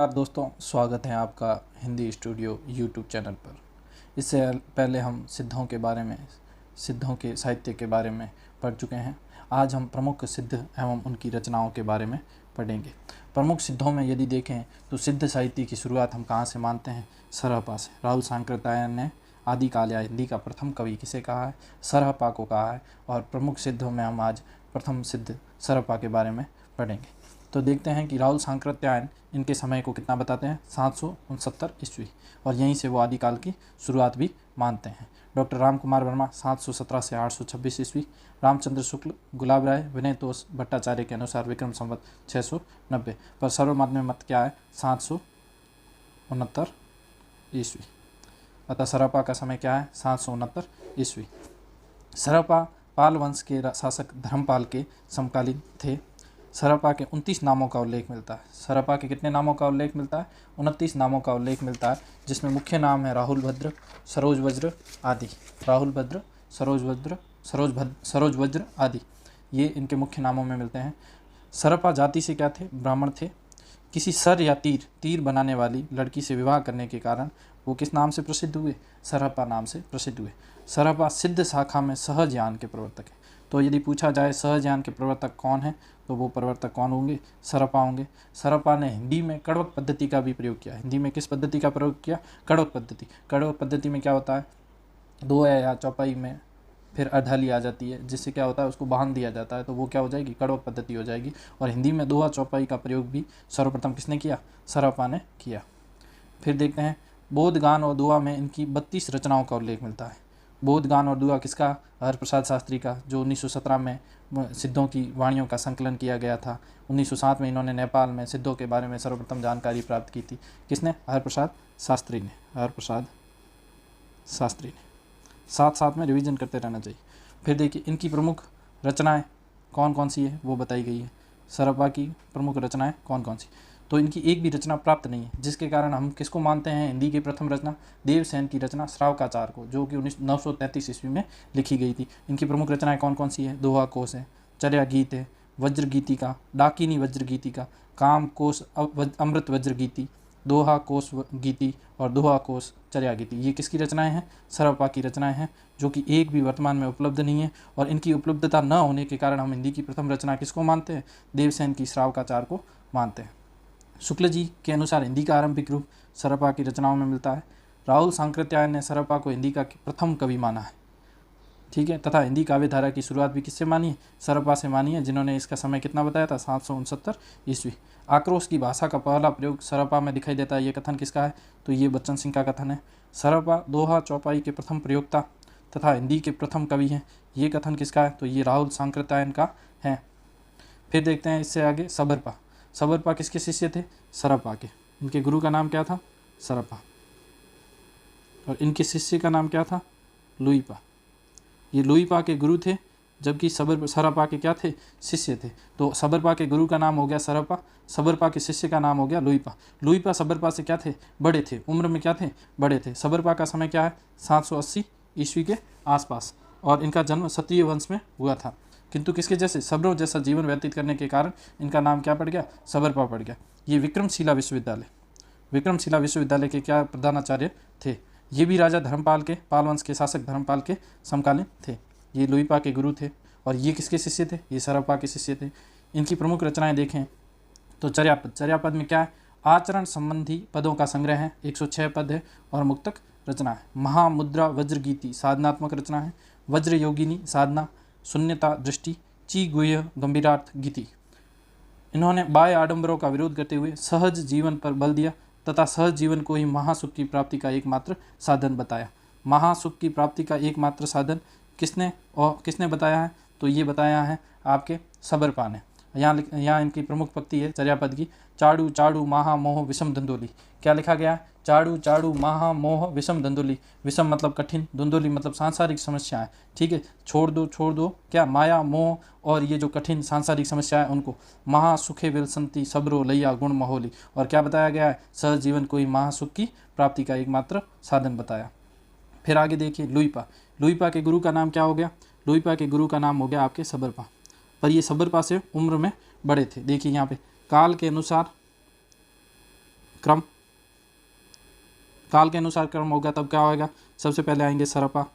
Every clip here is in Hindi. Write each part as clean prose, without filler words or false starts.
नमस्कार दोस्तों, स्वागत है आपका हिंदी स्टूडियो यूट्यूब चैनल पर। इससे पहले हम सिद्धों के साहित्य के बारे में पढ़ चुके हैं। आज हम प्रमुख सिद्ध एवं उनकी रचनाओं के बारे में पढ़ेंगे। प्रमुख सिद्धों में यदि देखें तो सिद्ध साहित्य की शुरुआत हम कहाँ से मानते हैं? सरहपा से। राहुल सांकृत्यायन ने आदिकाल या हिंदी का प्रथम कवि किसे कहा है? सरहपा को कहा है। और प्रमुख सिद्धों में हम आज प्रथम सिद्ध सरहपा के बारे में पढ़ेंगे। तो देखते हैं कि राहुल सांकृत्यायन इनके समय को कितना बताते हैं? 769 ईस्वी, और यहीं से वो आदिकाल की शुरुआत भी मानते हैं। डॉक्टर राम कुमार वर्मा 717 से 826 ईस्वी। रामचंद्र शुक्ल, गुलाब राय, विनय तोष भट्टाचार्य के अनुसार विक्रम संवत 690, पर सर्वमान्य मत क्या है? 769 ईस्वी। अतः सरहपा का समय क्या है? 769 ईस्वी। सरहपा पाल वंश के शासक धर्मपाल के समकालीन थे। सरहपा के 29 नामों का उल्लेख मिलता है। सरहपा के कितने नामों का उल्लेख मिलता है? 29 नामों का उल्लेख मिलता है, जिसमें मुख्य नाम है राहुल भद्र, सरोज वज्र आदि। राहुल भद्र, सरोज वज्र आदि, ये इनके मुख्य नामों में मिलते हैं। सरहपा जाति से क्या थे? ब्राह्मण थे। किसी सर या तीर बनाने वाली लड़की से विवाह करने के कारण वो किस नाम से प्रसिद्ध हुए? सरहपा नाम से प्रसिद्ध हुए। सरहपा सिद्ध शाखा में सहज ज्ञान के प्रवर्तक है। तो यदि पूछा जाए सहज ज्ञान के प्रवर्तक कौन है, तो वो प्रवर्तक कौन होंगे? सरहपा होंगे। सरहपा ने हिंदी में कड़वक पद्धति का भी प्रयोग किया। हिंदी में किस पद्धति का प्रयोग किया? कड़वक पद्धति। कड़वक पद्धति में क्या होता है? दो या चौपाई में फिर अढ़ाली आ जाती है, जिससे क्या होता है? उसको बांध दिया जाता है, तो वो क्या हो जाएगी? कड़वक पद्धति हो जाएगी। और हिंदी में दोहा चौपाई का प्रयोग भी सर्वप्रथम किसने किया? सरहपा ने किया। फिर देखते हैं बोधगान और दुआ में इनकी 32 रचनाओं का उल्लेख मिलता है। बोधगान और दुआ किसका? हरप्रसाद शास्त्री का, जो 1917 में सिद्धों की वाणियों का संकलन किया गया था। 1907 में इन्होंने नेपाल में सिद्धों के बारे में सर्वप्रथम जानकारी प्राप्त की थी। किसने? हरप्रसाद शास्त्री ने। हरप्रसाद शास्त्री ने। साथ साथ में रिवीजन करते रहना चाहिए। फिर देखिए इनकी प्रमुख रचनाएं कौन कौन सी है वो बताई गई है। सरहपा की प्रमुख रचनाएं कौन कौन सी? तो इनकी एक भी रचना प्राप्त नहीं है, जिसके कारण हम किसको मानते हैं हिंदी की प्रथम रचना? देवसेन की रचना श्रावकाचार को, जो कि 933 ईस्वी में लिखी गई थी। इनकी प्रमुख रचनाएं कौन कौन सी है? दोहा कोश है, चर्या गीत है, वज्र गीतिका, डाकिनी वज्र गीतिका, काम कोश अमृत वज्र गीति, दोहा कोश गीति और दोहा कोश चर्या गीति। ये किसकी रचनाएं हैं? सरहपा की रचनाएं हैं, जो कि एक भी वर्तमान में उपलब्ध नहीं है। और इनकी उपलब्धता न होने के कारण हम हिंदी की प्रथम रचना किसको मानते हैं? देवसेन की श्रावकाचार को मानते हैं। शुक्ल जी के अनुसार हिंदी का आरंभिक रूप सरहपा की रचनाओं में मिलता है। राहुल सांकृत्यायन ने सरहपा को हिंदी का प्रथम कवि माना है, ठीक है। तथा हिंदी काव्य धारा की शुरुआत भी किससे मानी है? सरहपा से मानी है, जिन्होंने इसका समय कितना बताया था? 769 ईस्वी। आक्रोश की भाषा का पहला प्रयोग सरहपा में दिखाई देता है। ये कथन किसका है? तो ये बच्चन सिंह का कथन है। सरहपा दोहा चौपाई के प्रथम प्रयोक्ता तथा हिंदी के प्रथम कवि हैं। ये कथन किसका है? तो ये राहुल सांकृत्यायन का है। फिर देखते हैं इससे आगे सबरपा। सबरपा किसके शिष्य थे? सरहपा के। इनके गुरु का नाम क्या था? सरहपा। और इनके शिष्य का नाम क्या था? लुईपा। ये लुईपा के गुरु थे, जबकि सरहपा के क्या थे? शिष्य थे। तो सबरपा के गुरु का नाम हो गया सरहपा, सबरपा के शिष्य का नाम हो गया लुईपा। लुईपा सबरपा से क्या थे? बड़े थे, उम्र में क्या थे? बड़े थे। सबरपा का समय क्या है? 780 ईस्वी के आसपास, और इनका जन्म क्षत्रिय वंश में हुआ था। किंतु किसके जैसे? सबरों जैसा जीवन व्यतीत करने के कारण इनका नाम क्या पड़ गया? सबरपा पड़ गया। ये विक्रमशिला विश्वविद्यालय के क्या प्रधानाचार्य थे? ये भी राजा धर्मपाल के, पाल वंश के शासक धर्मपाल के समकालीन थे। ये लुईपा के गुरु थे। और ये किसके शिष्य थे? ये सरहपा के शिष्य थे। इनकी प्रमुख रचनाएं देखें तो चर्यापद में क्या है? आचरण संबंधी पदों का संग्रह है, 106 पद है, और मुक्तक रचना है। महामुद्रा वज्रगीति साधनात्मक रचना है। वज्र योगिनी साधना, शून्यता दृष्टि, ची गुह्य गंभीरार्थ गीति। इन्होंने बाह्य आडंबरों का विरोध करते हुए सहज जीवन पर बल दिया तथा सहज जीवन को ही महासुख की प्राप्ति का एकमात्र साधन बताया। महासुख की प्राप्ति का एकमात्र साधन किसने बताया है? तो ये बताया है आपके सबरपा ने। यहाँ इनकी प्रमुख पंक्ति है चर्यापद की, चाड़ू चाड़ू महा मोह विषम धंधोली। क्या लिखा गया है? चाड़ू चाड़ू महा मोह विषम धंधोली। विषम मतलब कठिन, धुंधोली मतलब सांसारिक समस्याएं, ठीक है। छोड़ दो क्या? माया मोह और ये जो कठिन सांसारिक समस्या है उनको। महा सुखे विलसंती सबरो लैया गुण महोली। और क्या बताया गया है? सहज जीवन को ही महासुख की प्राप्ति का एकमात्र साधन बताया। फिर आगे देखिए लुईपा के गुरु का नाम क्या हो गया? लुईपा के गुरु का नाम हो गया आपके सबरपा। पर ये सबरपा से उम्र में बड़े थे। देखिए यहाँ पे काल के अनुसार क्रम, काल के अनुसार क्रम होगा तब क्या होगा, सबसे पहले आएंगे सरपा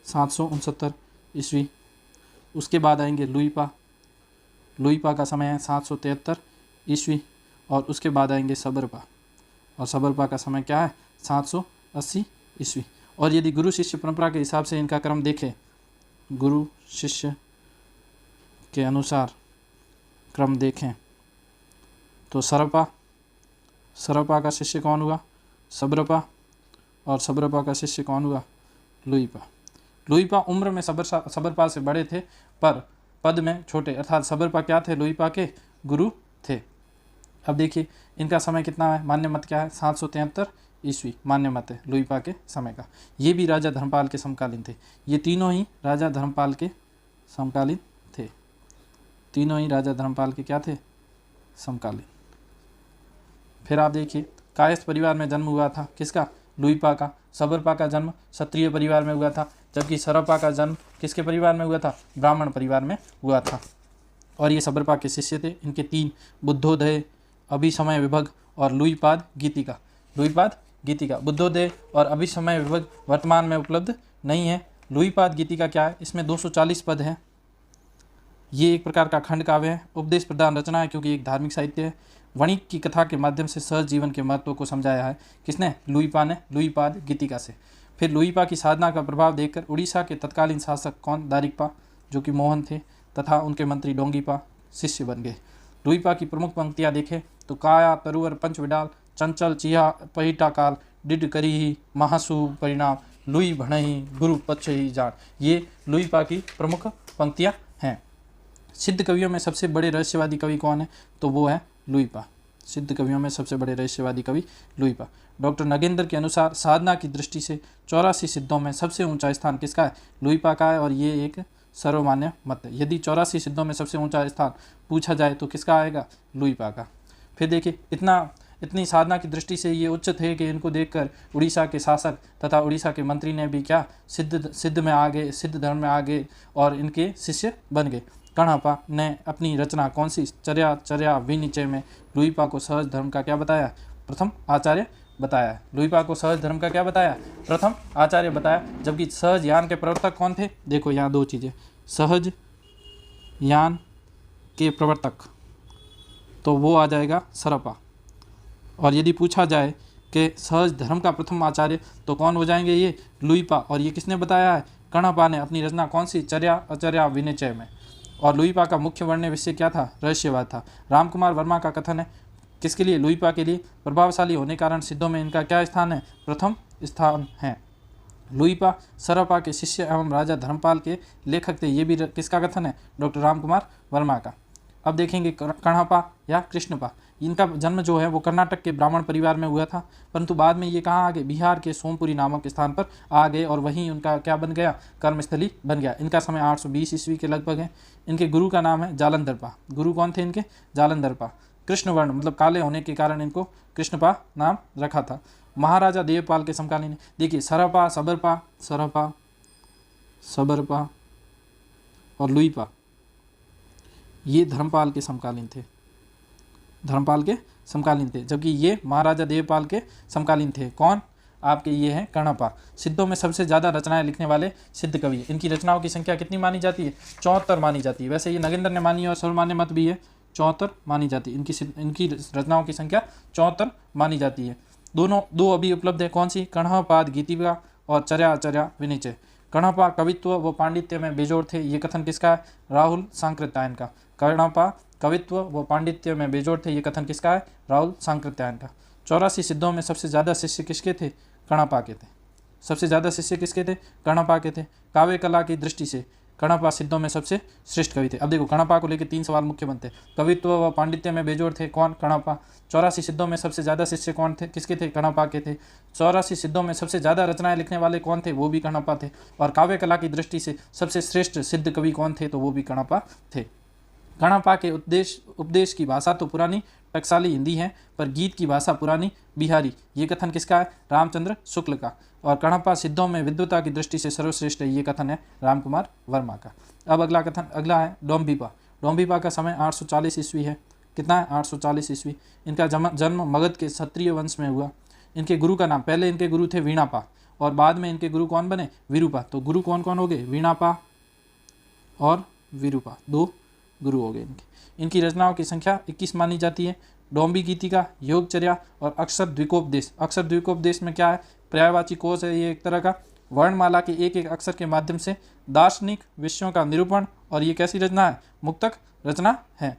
769 ईस्वी, उसके बाद आएंगे लुईपा, लुईपा का समय है 773 ईस्वी, और उसके बाद आएंगे सबरपा, और सबरपा का समय क्या है 780 ईस्वी। और यदि गुरु शिष्य परंपरा के हिसाब से इनका क्रम देखें, गुरु शिष्य के अनुसार क्रम देखें तो सरपा का शिष्य कौन हुआ, सबरपा, और सबरपा का शिष्य कौन हुआ, लुईपा। लुईपा उम्र में सबरपा से बड़े थे पर पद में छोटे, अर्थात सबरपा क्या थे, लुईपा के गुरु थे। अब देखिए इनका समय कितना है, मान्य मत क्या है 773 ईस्वी मान्य मत है लुईपा के समय का। ये भी राजा धर्मपाल के समकालीन थे, ये तीनों ही राजा धर्मपाल के समकालीन थे, तीनों ही राजा धर्मपाल के क्या थे, समकालीन। फिर आप देखिए कायस्थ परिवार में जन्म हुआ था किसका, लुईपा का। सबरपा का जन्म क्षत्रिय परिवार में हुआ था, जबकि सरपा का जन्म किसके परिवार में हुआ था, ब्राह्मण परिवार में हुआ था। और ये सबरपा के शिष्य थे। इनके 3 बुद्धोदय, अभिसमय विभग और लुईपाद गीतिका। लुईपाद गीतिका, बुद्धोदय और अभिसमय विभग वर्तमान में उपलब्ध नहीं है। लुईपाद गीतिका क्या है, इसमें 240 पद हैं। ये एक प्रकार का खंड काव्य है, उपदेश प्रधान रचना है क्योंकि एक धार्मिक साहित्य है। वणिक की कथा के माध्यम से सहज जीवन के महत्व को समझाया है। किसने, लुईपा ने, लुईपाद गीतिका से। फिर लुईपा की साधना का प्रभाव देखकर उड़ीसा के तत्कालीन शासक कौन, दारिकपा जो कि मोहन थे, तथा उनके मंत्री डोंगीपा शिष्य बन गए। लुईपा की प्रमुख पंक्तियाँ देखें तो काया तरुवर पंच विडाल, चंचल चिहा पहिटा काल, डिड करी महासु परिणाम, लुई भणही गुरु पक्ष ही जान। ये लुईपा की प्रमुख पंक्तियाँ हैं। सिद्ध कवियों में सबसे बड़े रहस्यवादी कवि कौन है, तो वो है लुईपा। सिद्ध कवियों में सबसे बड़े रहस्यवादी कवि लुईपा। डॉक्टर नगेंद्र के अनुसार साधना की दृष्टि से 84 सिद्धों में सबसे ऊंचा स्थान किसका है, लुईपा का है, और ये एक सर्वमान्य मत है। यदि 84 सिद्धों में सबसे ऊंचा स्थान पूछा जाए तो किसका आएगा, लुईपा का। फिर देखिए इतनी साधना की दृष्टि से ये उच्च थे कि इनको देखकर उड़ीसा के शासक तथा उड़ीसा के मंत्री ने भी क्या, सिद्ध में आ गए, सिद्ध धर्म में आ गए और इनके शिष्य बन गए। कणापा ने अपनी रचना कौन सी, चर्या विनिचय में लुईपा को सहज धर्म का क्या बताया, प्रथम आचार्य बताया। लुईपा को सहज धर्म का क्या बताया, प्रथम आचार्य बताया। जबकि सहज यान के प्रवर्तक कौन थे, देखो यहाँ 2 चीज़ें, सहज यान के प्रवर्तक तो वो आ जाएगा सरपा, और यदि पूछा जाए कि सहज धर्म का प्रथम आचार्य तो कौन हो जाएंगे, ये लुईपा। और ये किसने बताया है, कणापा ने अपनी रचना कौन सी, चर्या विनिचय में। और लुईपा का मुख्य वर्ण्य विषय क्या था, रहस्यवाद था। रामकुमार वर्मा का कथन है किसके लिए, लुईपा के लिए, प्रभावशाली होने कारण सिद्धों में इनका क्या स्थान है, प्रथम स्थान है। लुईपा सरपा के शिष्य एवं राजा धर्मपाल के लेखक थे, ये भी किसका कथन है, डॉक्टर रामकुमार वर्मा का। अब देखेंगे कणापा या कृष्णपा। इनका जन्म जो है वो कर्नाटक के ब्राह्मण परिवार में हुआ था, परंतु बाद में ये कहाँ आ गए, बिहार के सोमपुरी नामक स्थान पर आ गए और वहीं उनका क्या बन गया, कर्मस्थली बन गया। इनका समय 820 ईस्वी के लगभग है। इनके गुरु का नाम है जालंधरपा। गुरु कौन थे इनके, जालंधरपा। कृष्णवर्ण मतलब काले होने के कारण इनको कृष्णपा नाम रखा था। महाराजा देवपाल के समकालीन। देखिए सरपा, सबरपा और लुईपा ये धर्मपाल के समकालीन थे, धर्मपाल के समकालीन थे, जबकि ये महाराजा देवपाल के समकालीन थे। कौन, आपके ये हैं कणापा। सिद्धों में सबसे ज़्यादा रचनाएं लिखने वाले सिद्ध कवि। इनकी रचनाओं की संख्या कितनी मानी जाती है, 74 मानी जाती है। वैसे ये नगेंद्र ने मानी है और सर्वमान्य मत भी है, 74 मानी जाती है। इनकी रचनाओं की संख्या 74 मानी जाती है। दो अभी उपलब्ध है, कौन सी, कणापाद गीतिका और चर्या विनिचय। कणापा कवित्व व पांडित्य में बेजोड़ थे, ये कथन किसका है, राहुल सांकृत्यायन का। कणापा कवित्व व पांडित्य में बेजोड़ थे, ये कथन किसका है, राहुल सांकृत्यायन का। 84 सिद्धों में सबसे ज़्यादा शिष्य किसके थे, कणापा के थे। सबसे ज़्यादा शिष्य किसके थे, कणापा के थे। काव्य कला की दृष्टि से कणापा सिद्धों में सबसे श्रेष्ठ कवि थे। अब देखो कणापा को लेकर 3 सवाल मुख्य बनते। कवित्व व पांडित्य में बेजोड़ थे, कौन, कणापा। 84 सिद्धों में सबसे ज़्यादा शिष्य कौन थे, किसके थे, कणापा के थे। 84 सिद्धों में सबसे ज़्यादा रचनाएं लिखने वाले कौन थे, वो भी कणापा थे। और काव्य कला की दृष्टि से सबसे श्रेष्ठ सिद्ध कवि कौन थे, तो वो भी कणापा थे। कणापा के उपदेश की भाषा तो पुरानी टकसाली हिंदी है, पर गीत की भाषा पुरानी बिहारी। ये कथन किसका है, रामचंद्र शुक्ल का। और कणापा सिद्धों में विद्वता की दृष्टि से सर्वश्रेष्ठ है, ये कथन है रामकुमार वर्मा का। अब अगला है डोम्बीपा। डोम्बीपा का समय 840 ईस्वी है। कितना है 840 ईस्वी। इनका जन्म मगध के क्षत्रिय वंश में हुआ। इनके गुरु का नाम, पहले इनके गुरु थे वीणापा और बाद में इनके गुरु कौन बने, विरूपा। तो गुरु कौन कौन हो गए, वीणापा और विरूपा, 2 गुरु हो गए इनके। इनकी रचनाओं की संख्या 21 मानी जाती है। डोम्बी गीतिका, योगचर्या और अक्षर द्विकोपदेश। अक्षर द्विकोपदेश में क्या है, पर्यायवाची कोश है ये एक तरह का, वर्णमाला के एक एक अक्षर के माध्यम से दार्शनिक विषयों का निरूपण। और ये कैसी रचना है, मुक्तक रचना है।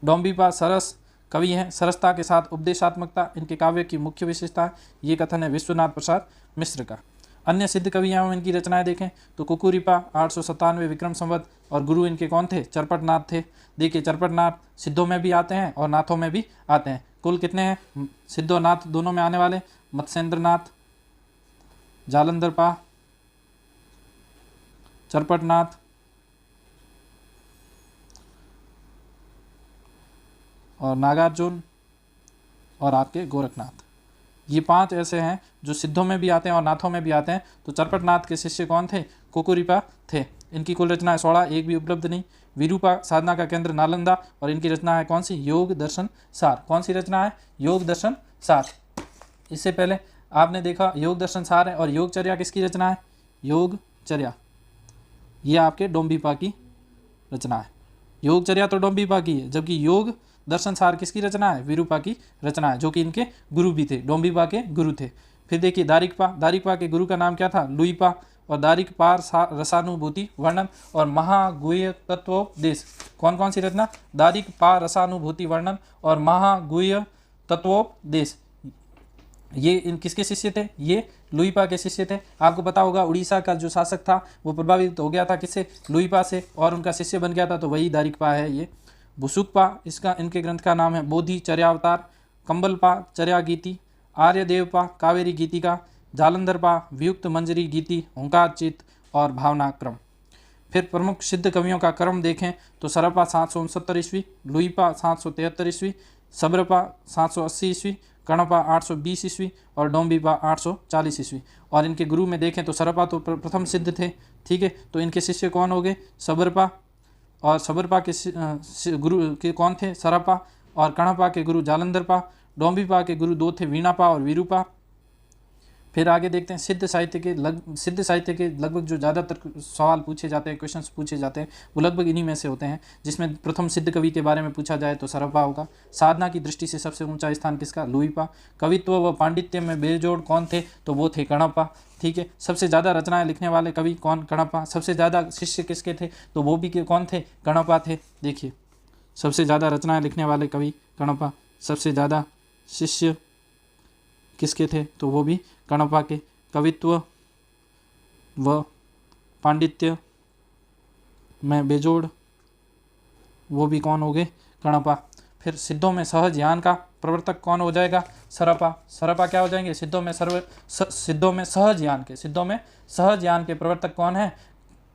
डोम्बीपा सरस कवि हैं, सरसता के साथ उपदेशात्मकता इनके काव्य की मुख्य विशेषता है। ये कथन है विश्वनाथ प्रसाद मिश्र का। अन्य सिद्ध कवि हैं इनकी रचनाएं देखें तो कुकुरिपा 897 विक्रम संवत और गुरु इनके कौन थे, चरपटनाथ थे। देखिए चरपटनाथ सिद्धों में भी आते हैं और नाथों में भी आते हैं। कुल कितने हैं सिद्धो नाथ दोनों में आने वाले, मत्स्येंद्रनाथ, जालंधरपा, चरपटनाथ और नागार्जुन और आपके गोरखनाथ। ये 5 ऐसे हैं जो सिद्धों में भी आते हैं और नाथों में भी आते हैं। तो चरपटनाथ के शिष्य कौन थे, कुकुरिपा थे। इनकी कुल रचनाएं 16, एक भी उपलब्ध नहीं। विरूपा साधना का केंद्र नालंदा और इनकी रचना है कौन सी, योग दर्शन सार। कौन सी रचना है, योग दर्शन सार। इससे पहले आपने देखा योग दर्शन सार है और योगचर्या किसकी रचना है, योगचर्या ये आपके डोम्बीपा की रचना है। योगचर्या तो डोम्बीपा की है, जबकि योग दर्शन सार किसकी रचना है, विरूपा की रचना है, जो कि इनके गुरु भी थे, डोम्बीपा के गुरु थे। फिर देखिए दारिकपा, दारिकपा के गुरु का नाम क्या था, लुईपा। और दारिकपार रसानुभूति वर्णन और महागुह्य तत्वोपदेश। कौन कौन सी रचना, दारिकपार रसानुभूति वर्णन और महागुह्य तत्वोपदेश। ये इन किसके शिष्य थे, ये लुईपा के शिष्य थे। आपको पता होगा उड़ीसा का जो शासक था वो प्रभावित हो गया था किससे, लुईपा से, और उनका शिष्य बन गया था, तो वही दारिकपा है ये। भुसुकपा इसका इनके ग्रंथ का नाम है बोधि चर्यावतार। कंबलपा चर्या गीति, आर्यदेवपा कावेरी गीतिका, जालंधरपा वियुक्त मंजरी गीति, ओंकार चित्त और भावना क्रम। फिर प्रमुख सिद्ध कवियों का क्रम देखें तो सरपा 769 ईस्वी, लुईपा 773 ईस्वी, सबरपा 780 ईस्वी, कणपा 820 ईस्वी और डोम्बीपा 840 ईस्वी। और इनके गुरु में देखें तो सरपा तो प्रथम सिद्ध थे, ठीक है। तो इनके शिष्य कौन हो गए, सबरपा, और सबरपा के गुरु के कौन थे, सरपा, और कणपा के गुरु जालंधरपा। डोम्बीपा के गुरु 2 थे, वीणापा और विरूपा। फिर आगे देखते हैं सिद्ध साहित्य के लगभग जो ज़्यादातर सवाल पूछे जाते हैं, क्वेश्चंस पूछे जाते हैं, वो लगभग इन्हीं में से होते हैं। जिसमें प्रथम सिद्ध कवि के बारे में पूछा जाए तो सरपा होगा। साधना की दृष्टि से सबसे ऊंचा स्थान किसका, लुईपा। कवित्व व पांडित्य में बेजोड़ कौन थे, तो वो थे कणपा, ठीक है। सबसे ज़्यादा रचनाएं लिखने वाले कवि कौन, कणपा। सबसे ज़्यादा शिष्य किसके थे, तो वो भी कौन थे, कणपा थे। देखिए सबसे ज़्यादा रचनाएं लिखने वाले कवि कणपा, सबसे ज़्यादा शिष्य किसके थे, तो वो भी कणपा के। कवित्व व पांडित्य में बेजोड़ वो भी कौन हो गए, कणपा। फिर सिद्धों में सहज ज्ञान का प्रवर्तक कौन हो जाएगा, सरपा। सरपा क्या हो जाएंगे, सिद्धों में सहज ज्ञान के प्रवर्तक कौन है,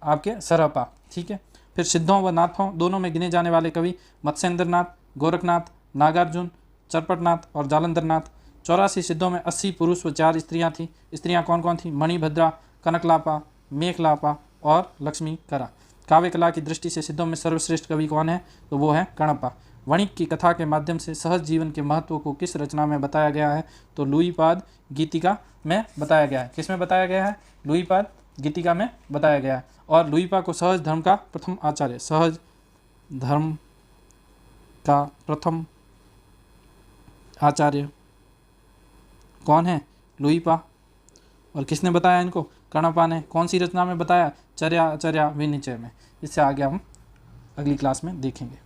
आपके सरपा, ठीक है। फिर सिद्धों व नाथों दोनों में गिने जाने वाले कवि मत्स्येंद्रनाथ, गोरखनाथ, नागार्जुन, चरपटनाथ और जालंधरनाथ। 84 सिद्धों में 80 पुरुष व 4 स्त्रियां थीं। स्त्रियां कौन कौन थीं, मणिभद्रा, कनकलापा, मेखलापा और लक्ष्मीकरा। काव्य कला की दृष्टि से सिद्धों में सर्वश्रेष्ठ कवि कौन है, तो वो है कणपा। वणिक की कथा के माध्यम से सहज जीवन के महत्व को किस रचना में बताया गया है, तो लुईपाद गीतिका में बताया गया है। किस में बताया गया है, लुईपाद गीतिका में बताया गया है। और लुईपा को सहज धर्म का प्रथम आचार्य, सहज धर्म का प्रथम आचार्य कौन है, लुईपा। और किसने बताया इनको, कणपा ने। कौन सी रचना में बताया, चर्या विनिचय में। इससे आगे हम अगली क्लास में देखेंगे।